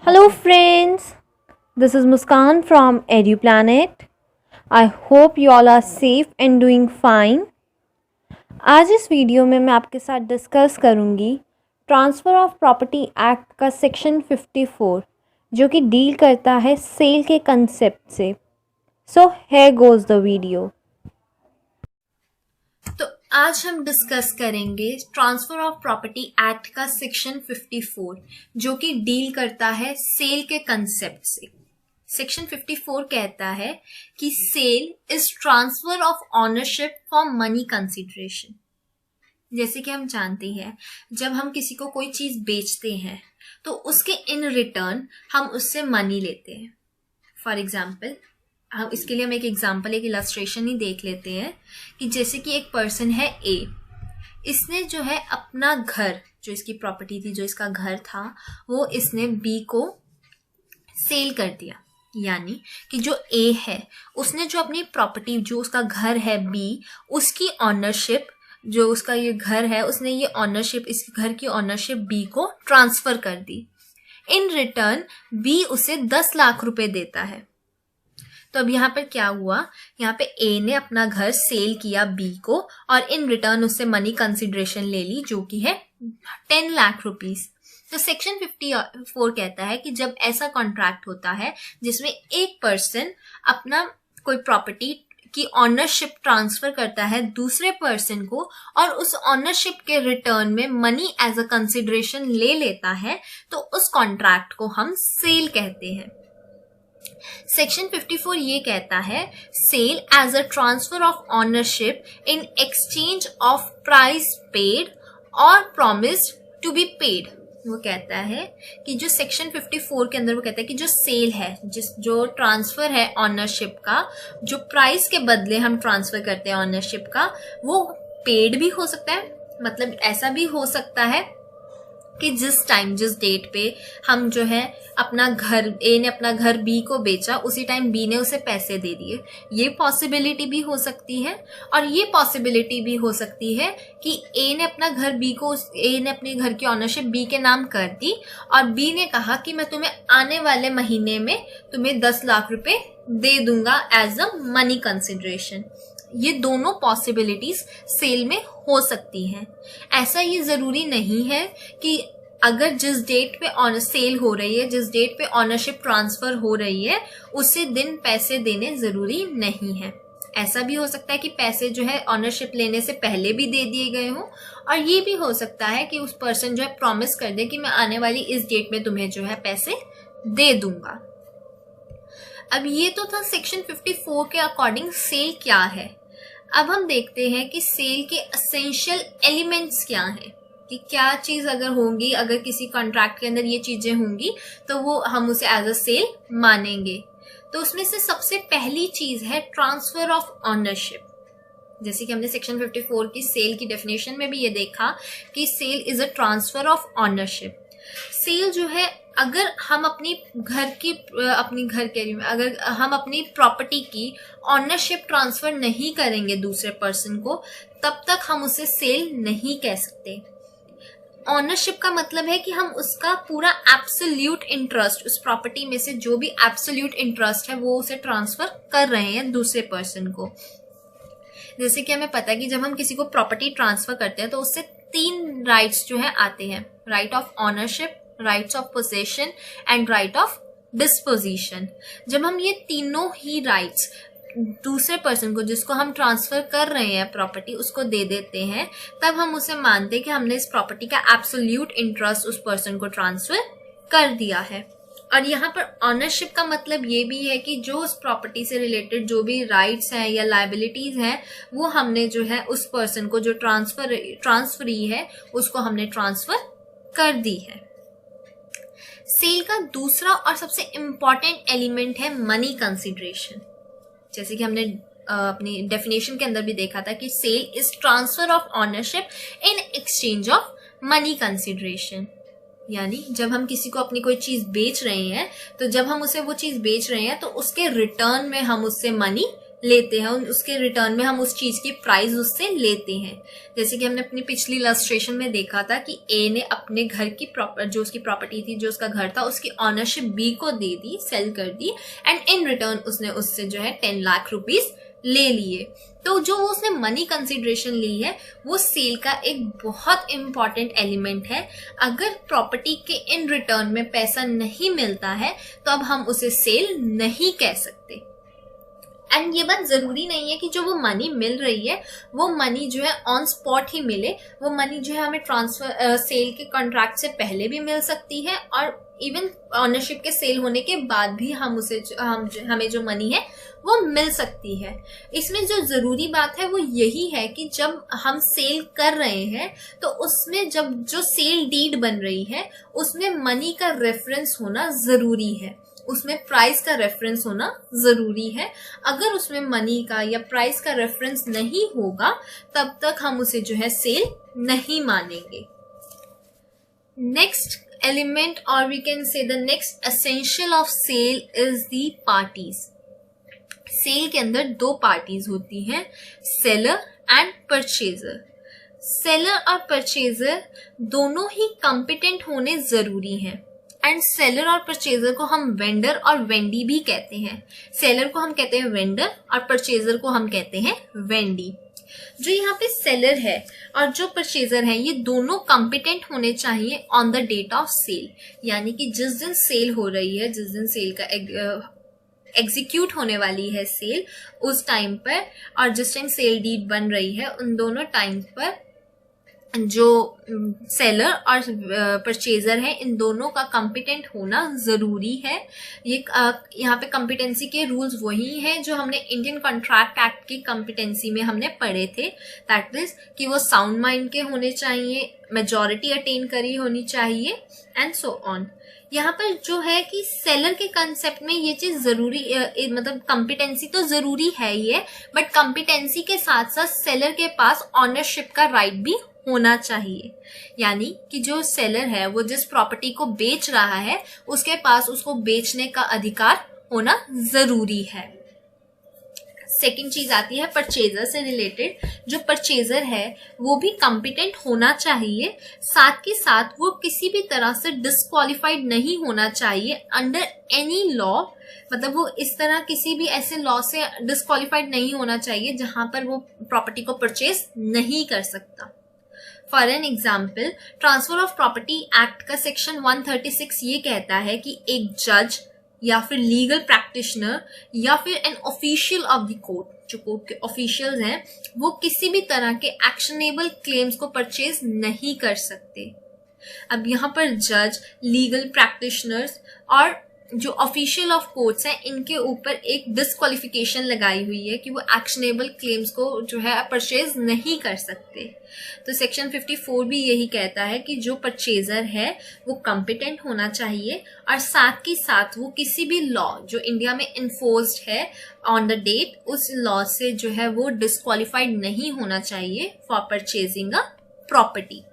Hello, friends. This is Muskan from EduPlanet. I hope you all are safe and doing fine. आज इस video में मैं आपके साथ डिस्कस करूंगी ट्रांसफ़र ऑफ प्रॉपर्टी एक्ट का सेक्शन 54 जो कि डील करता है सेल के कंसेप्ट से. So here goes the video. तो आज हम डिस्कस करेंगे ट्रांसफर ऑफ प्रॉपर्टी एक्ट का सेक्शन 54 जो कि डील करता है सेल के कंसेप्ट से. सेक्शन 54 कहता है कि sale is transfer of ownership for money consideration. जैसे कि हम जानते हैं जब हम किसी को कोई चीज बेचते हैं तो उसके इन रिटर्न हम उससे मनी लेते हैं. फॉर एग्जाम्पल हम इसके लिए एक एग्जाम्पल एक इलस्ट्रेशन ही देख लेते हैं कि जैसे कि एक पर्सन है ए. इसने जो है अपना घर, जो इसकी प्रॉपर्टी थी, जो इसका घर था, वो इसने बी को सेल कर दिया. यानी कि जो ए है उसने जो अपनी प्रॉपर्टी, जो उसका घर है बी, उसकी ऑनरशिप, जो उसका ये घर है, उसने ये ऑनरशिप, इस घर की ऑनरशिप बी को ट्रांसफर कर दी. इन रिटर्न बी उसे 10 लाख रुपए देता है. तो अब यहाँ पर क्या हुआ, यहाँ पे ए ने अपना घर सेल किया बी को और इन रिटर्न उससे मनी कंसिडरेशन ले ली जो कि है 10 लाख रुपीस. तो सेक्शन 54 कहता है कि जब ऐसा कॉन्ट्रैक्ट होता है जिसमें एक पर्सन अपना कोई प्रॉपर्टी की ऑनरशिप ट्रांसफर करता है दूसरे पर्सन को और उस ऑनरशिप के रिटर्न में मनी एज अ कंसिडरेशन ले लेता है, तो उस कॉन्ट्रैक्ट को हम सेल कहते हैं. सेक्शन 54 ये कहता है sale as a transfer of ownership in exchange of price paid और प्रॉमिस्ड टू बी पेड. वो कहता है कि जो सेक्शन 54 के अंदर वो कहता है कि जो सेल है, जो ट्रांसफर है ऑनरशिप का, जो प्राइस के बदले हम ट्रांसफर करते हैं ऑनरशिप का, वो पेड भी हो सकता है. मतलब ऐसा भी हो सकता है कि जिस डेट पे हम जो है अपना घर, ए ने अपना घर बी को बेचा, उसी टाइम बी ने उसे पैसे दे दिए. ये पॉसिबिलिटी भी हो सकती है. और ये पॉसिबिलिटी भी हो सकती है कि ए ने अपना घर बी को, ए ने अपने घर की ऑनरशिप बी के नाम कर दी और बी ने कहा कि मैं तुम्हें आने वाले महीने में तुम्हें 10 लाख रुपए दे दूंगा एज अ मनी कंसिडरेशन. ये दोनों पॉसिबिलिटीज सेल में हो सकती हैं. ऐसा ये जरूरी नहीं है कि अगर जिस डेट पे सेल हो रही है, जिस डेट पे ऑनरशिप ट्रांसफर हो रही है, उसी दिन पैसे देने जरूरी नहीं है. ऐसा भी हो सकता है कि पैसे जो है ऑनरशिप लेने से पहले भी दे दिए गए हों. और ये भी हो सकता है कि उस पर्सन जो है प्रॉमिस कर दे कि मैं आने वाली इस डेट में तुम्हें जो है पैसे दे दूंगा. अब ये तो था सेक्शन 54 के अकॉर्डिंग सेल क्या है. अब हम देखते हैं कि सेल के एसेंशियल एलिमेंट्स क्या हैं, कि क्या चीज अगर होंगी, अगर किसी कॉन्ट्रैक्ट के अंदर ये चीजें होंगी तो वो हम उसे एज अ सेल मानेंगे. तो उसमें से सबसे पहली चीज है ट्रांसफर ऑफ ऑनरशिप. जैसे कि हमने सेक्शन 54 की सेल की डेफिनेशन में भी ये देखा कि sale is a transfer of ownership. Sale जो है, अगर हम अपनी घर के एरिया में अगर हम अपनी प्रॉपर्टी की ऑनरशिप ट्रांसफर नहीं करेंगे दूसरे पर्सन को, तब तक हम उसे सेल नहीं कह सकते. ऑनरशिप का मतलब है कि हम उसका पूरा एब्सोल्यूट इंटरेस्ट, उस प्रॉपर्टी में से जो भी एब्सोल्यूट इंटरेस्ट है वो उसे ट्रांसफर कर रहे हैं दूसरे पर्सन को. जैसे कि हमें पता है कि जब हम किसी को प्रॉपर्टी ट्रांसफर करते हैं तो उससे 3 राइट्स जो है आते हैं: right of ownership, rights of possession and right of disposition. जब हम ये तीनों ही राइट्स दूसरे पर्सन को, जिसको हम ट्रांसफर कर रहे हैं प्रॉपर्टी, उसको दे देते हैं, तब हम उसे मानते हैं कि हमने इस प्रॉपर्टी का एब्सोल्यूट इंटरेस्ट उस पर्सन को ट्रांसफर कर दिया है. और यहाँ पर ऑनरशिप का मतलब ये भी है कि जो उस प्रॉपर्टी से रिलेटेड जो भी राइट्स हैं या लायबिलिटीज हैं, वो हमने जो है उस पर्सन को, जो ट्रांसफरी है, उसको हमने ट्रांसफर कर दी है. सेल का दूसरा और सबसे इंपॉर्टेंट एलिमेंट है मनी कंसिडरेशन. जैसे कि हमने अपनी डेफिनेशन के अंदर भी देखा था कि sale is transfer of ownership in exchange of money consideration. यानी जब हम किसी को अपनी कोई चीज बेच रहे हैं, तो जब हम उसे वो चीज बेच रहे हैं तो उसके रिटर्न में हम उससे मनी लेते हैं, उसके रिटर्न में हम उस चीज की प्राइस उससे लेते हैं। जैसे कि हमने अपनी पिछली इलस्ट्रेशन में देखा था कि ए ने अपने घर की जो उसकी प्रॉपर्टी थी, जो उसका घर था, उसकी ऑनरशिप बी को दे दी, सेल कर दी, एंड इन रिटर्न उसने उससे जो है 10 लाख रुपीस ले लिए। तो जो उसने मनी कंसिडरेशन ली है वो सेल का एक बहुत इंपॉर्टेंट एलिमेंट है। अगर प्रॉपर्टी के इन रिटर्न में पैसा नहीं मिलता है तो अब हम उसे सेल नहीं कह सकते। एंड ये बात जरूरी नहीं है कि जो वो मनी मिल रही है वो मनी जो है ऑन स्पॉट ही मिले। वो मनी जो है हमें ट्रांसफर सेल के कॉन्ट्रैक्ट से पहले भी मिल सकती है और इवन ऑनरशिप के सेल होने के बाद भी हमें जो मनी है वो मिल सकती है। इसमें जो जरूरी बात है वो यही है कि जब हम सेल कर रहे हैं तो उसमें जब जो सेल डीड बन रही है उसमें मनी का रेफरेंस होना जरूरी है, उसमें प्राइस का रेफरेंस होना जरूरी है। अगर उसमें मनी का या प्राइस का रेफरेंस नहीं होगा तब तक हम उसे जो है सेल नहीं मानेंगे। नेक्स्ट एलिमेंट और we can say the next essential of sale is the parties. Sale के अंदर दो पार्टीज होती हैं, सेलर एंड परचेजर। सेलर और परचेजर दोनों ही कॉम्पिटेंट होने जरूरी हैं। एंड सेलर और परचेजर को हम वेंडर और वेंडी भी कहते हैं। सेलर को हम कहते हैं वेंडर और परचेजर को हम कहते हैं वेंडी। जो यहाँ पे सेलर है और जो परचेजर है ये दोनों कॉम्पिटेंट होने चाहिए on the date of sale, यानी कि जिस दिन सेल हो रही है, जिस दिन सेल का एग्जीक्यूट होने वाली है सेल, उस टाइम पर और जिस टाइम सेल डीड बन रही है उन दोनों टाइम पर जो सेलर और परचेजर है इन दोनों का कॉम्पिटेंट होना जरूरी है। ये यहाँ पे कॉम्पिटेंसी के रूल्स वही हैं जो हमने इंडियन कॉन्ट्रैक्ट एक्ट की कॉम्पिटेंसी में हमने पढ़े थे। दैट इज कि वो साउंड माइंड के होने चाहिए, मेजॉरिटी अटेन करी होनी चाहिए एंड सो ऑन। यहाँ पर जो है कि सेलर के कंसेप्ट में ये चीज जरूरी मतलब कॉम्पिटेंसी तो जरूरी है ही है, बट कॉम्पिटेंसी के साथ साथ सेलर के पास ऑनरशिप का राइट भी होना चाहिए। यानी कि जो सेलर है वो जिस प्रॉपर्टी को बेच रहा है उसके पास उसको बेचने का अधिकार होना जरूरी है। सेकंड चीज आती है परचेजर से रिलेटेड। जो परचेजर है वो भी कॉम्पिटेंट होना चाहिए, साथ के साथ वो किसी भी तरह से डिस्क्वालिफाइड नहीं होना चाहिए अंडर एनी लॉ। मतलब वो इस तरह किसी भी ऐसे लॉ से डिस्क्वालिफाइड नहीं होना चाहिए जहां पर वो प्रॉपर्टी को परचेज नहीं कर सकता। For an example, transfer of property act का सेक्शन 136 ये कहता है कि एक जज या फिर लीगल प्रैक्टिशनर या फिर an official of the court, जो कोर्ट के ऑफिशियल्स हैं, वो किसी भी तरह के एक्शनेबल क्लेम्स को परचेज नहीं कर सकते। अब यहाँ पर जज, लीगल प्रैक्टिशनर्स और जो ऑफिशियल ऑफ कोर्ट्स हैं इनके ऊपर एक डिस्क्वालिफिकेशन लगाई हुई है कि वो एक्शनेबल क्लेम्स को जो है परचेज नहीं कर सकते। तो सेक्शन 54 भी यही कहता है कि जो परचेजर है वो कॉम्पिटेंट होना चाहिए और साथ ही साथ वो किसी भी लॉ जो इंडिया में इन्फोर्स्ड है ऑन द डेट उस लॉ से जो है वो डिस्क्वालिफाइड नहीं होना चाहिए फॉर परचेजिंग अ प्रॉपर्टी।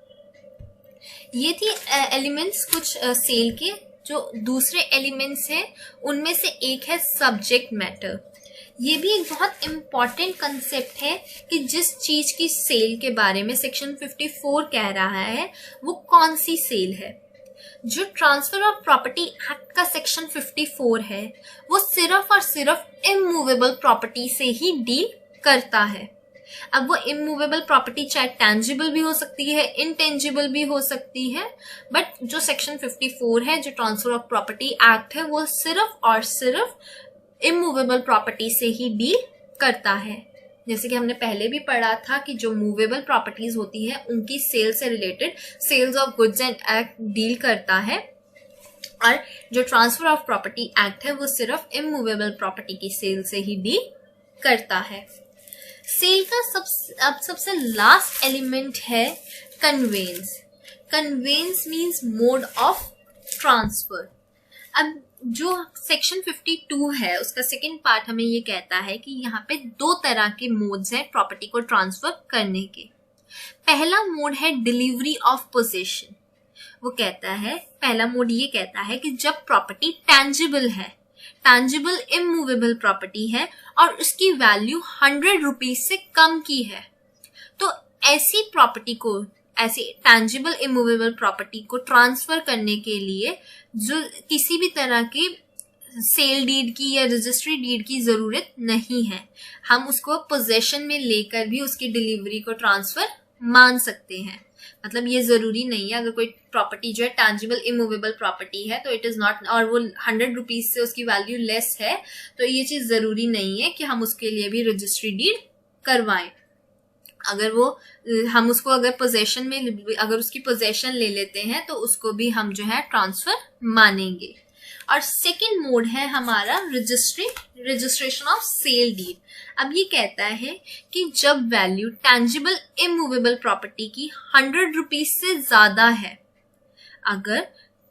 ये थी एलिमेंट्स कुछ सेल के। जो दूसरे एलिमेंट्स हैं उनमें से एक है सब्जेक्ट मैटर। ये भी एक बहुत इम्पॉर्टेंट कंसेप्ट है कि जिस चीज की सेल के बारे में सेक्शन 54 कह रहा है वो कौन सी सेल है। जो ट्रांसफर ऑफ प्रॉपर्टी एक्ट का सेक्शन 54 है वो सिर्फ और सिर्फ इमूवेबल प्रॉपर्टी से ही डील करता है। अब वो इमूवेबल प्रॉपर्टी चाहे टेंजिबल भी हो सकती है, इनटेंजिबल भी हो सकती है, बट जो सेक्शन 54 है जो ट्रांसफर ऑफ प्रॉपर्टी एक्ट है वो सिर्फ और सिर्फ इमूवेबल प्रॉपर्टी से ही डील करता है। जैसे कि हमने पहले भी पढ़ा था कि जो मूवेबल प्रॉपर्टीज होती है उनकी सेल से related sales of goods and act deal करता है और जो ट्रांसफर ऑफ प्रॉपर्टी एक्ट है वो सिर्फ इमूवेबल प्रॉपर्टी की सेल से ही डील करता है। सेल का सबसे लास्ट एलिमेंट है conveyance. Conveyance means mode of transfer. अब जो सेक्शन 52 है उसका सेकंड पार्ट हमें ये कहता है कि यहाँ पे दो तरह के मोड्स हैं प्रॉपर्टी को ट्रांसफर करने के। पहला मोड है डिलीवरी ऑफ पोजेशन। वो कहता है, पहला मोड ये कहता है कि जब प्रॉपर्टी टेंजिबल है, टैंजिबल इमूवेबल प्रॉपर्टी है और उसकी वैल्यू 100 रुपीज से कम की है, तो ऐसी प्रॉपर्टी को, ऐसी टैंजिबल इमूवेबल प्रॉपर्टी को ट्रांसफर करने के लिए जो किसी भी तरह की सेल डीड की या रजिस्ट्री डीड की जरूरत नहीं है, हम उसको पोजेशन में लेकर भी उसकी डिलीवरी को ट्रांसफर मान सकते हैं। मतलब ये जरूरी नहीं है, अगर कोई प्रॉपर्टी जो है टैंजिबल इमूवेबल प्रॉपर्टी है तो इट इज नॉट, और वो 100 रुपीज से उसकी वैल्यू लेस है, तो ये चीज जरूरी नहीं है कि हम उसके लिए भी रजिस्ट्री डीड करवाएं। अगर वो हम उसको अगर पोजेशन में, अगर उसकी पोजेशन ले लेते हैं तो उसको भी हम जो है ट्रांसफर मानेंगे। और सेकंड मोड है हमारा रजिस्ट्रेशन ऑफ सेल डीड। अब ये कहता है कि जब वैल्यू टैंजिबल इमूवेबल प्रॉपर्टी की 100 रुपीज से ज्यादा है, अगर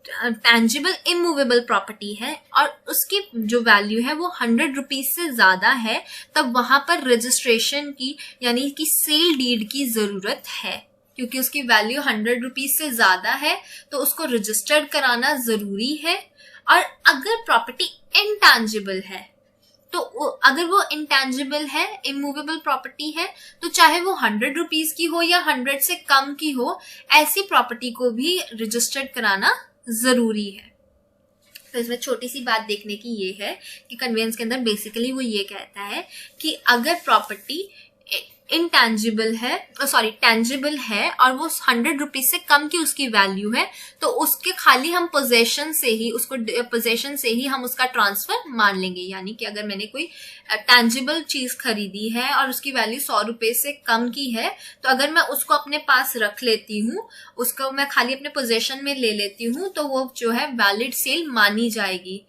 टैंजिबल इमूवेबल प्रॉपर्टी है और उसकी जो वैल्यू है वो 100 रुपीज से ज्यादा है, तब वहां पर रजिस्ट्रेशन की यानी कि सेल डीड की जरूरत है, क्योंकि उसकी वैल्यू 100 रुपीज से ज्यादा है तो उसको रजिस्टर्ड कराना जरूरी है। और अगर प्रॉपर्टी इंटैंजिबल है, तो अगर वो इंटैंजिबल है, इमूवेबल प्रॉपर्टी है, तो चाहे वो 100 रुपीज की हो या 100 से कम की हो, ऐसी प्रॉपर्टी को भी रजिस्टर्ड कराना जरूरी है। तो इसमें छोटी सी बात देखने की ये है कि कन्वेंस के अंदर बेसिकली वो ये कहता है कि अगर प्रॉपर्टी इनटैंजिबल है, टैंजिबल है और वो 100 रुपीज से कम की उसकी वैल्यू है, तो उसके खाली हम पोजेशन से ही हम उसका ट्रांसफर मान लेंगे। यानी कि अगर मैंने कोई टैंजिबल चीज खरीदी है और उसकी वैल्यू 100 रुपए से कम की है, तो अगर मैं उसको अपने पास रख लेती हूँ, उसको मैं खाली अपने पोजेशन में ले लेती हूँ, तो वो जो है वैलिड सेल मानी जाएगी।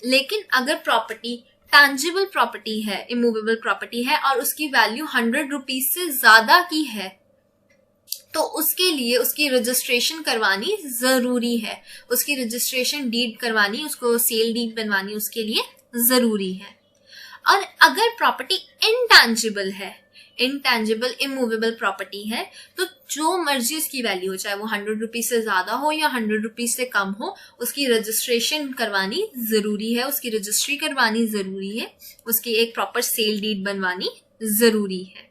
लेकिन अगर प्रॉपर्टी टैंजिबल प्रॉपर्टी है, इमूवेबल प्रॉपर्टी है और उसकी वैल्यू 100 रुपीज से ज्यादा की है, तो उसके लिए उसकी रजिस्ट्रेशन करवानी जरूरी है, उसकी रजिस्ट्रेशन डीड करवानी, उसको सेल डीड बनवानी उसके लिए जरूरी है। और अगर प्रॉपर्टी इनटैंजिबल है, इनटैंजिबल इमूवेबल प्रॉपर्टी है, तो जो मर्जी उसकी वैल्यू हो, चाहे वो 100 रुपीज से ज्यादा हो या 100 रुपीज से कम हो, उसकी रजिस्ट्रेशन करवानी जरूरी है, उसकी रजिस्ट्री करवानी जरूरी है, उसकी एक प्रॉपर सेल डीड बनवानी जरूरी है।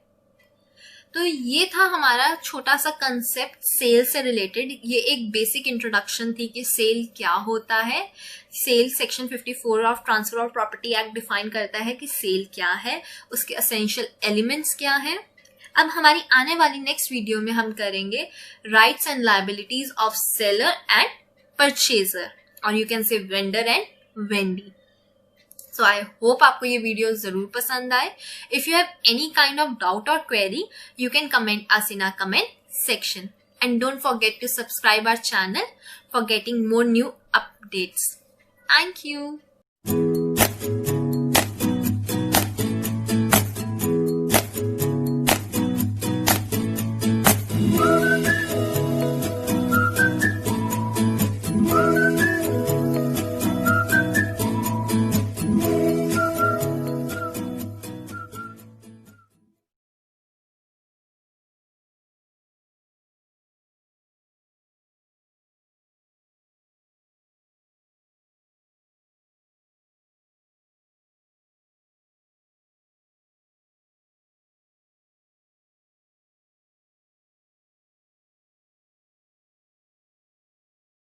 तो ये था हमारा छोटा सा कंसेप्ट सेल से रिलेटेड। ये एक बेसिक इंट्रोडक्शन थी कि सेल क्या होता है। Sale section 54 of transfer of property act define करता है कि सेल क्या है, उसके एसेंशियल एलिमेंट्स क्या है। अब हमारी आने वाली नेक्स्ट वीडियो में हम करेंगे rights and liabilities of seller and purchaser, और you can say vendor and vendee. So I hope आपको ये वीडियो जरूर पसंद आए। If you have any kind of doubt और query, you can comment us in our comment section, and don't forget to subscribe our channel for getting more new updates. Thank you.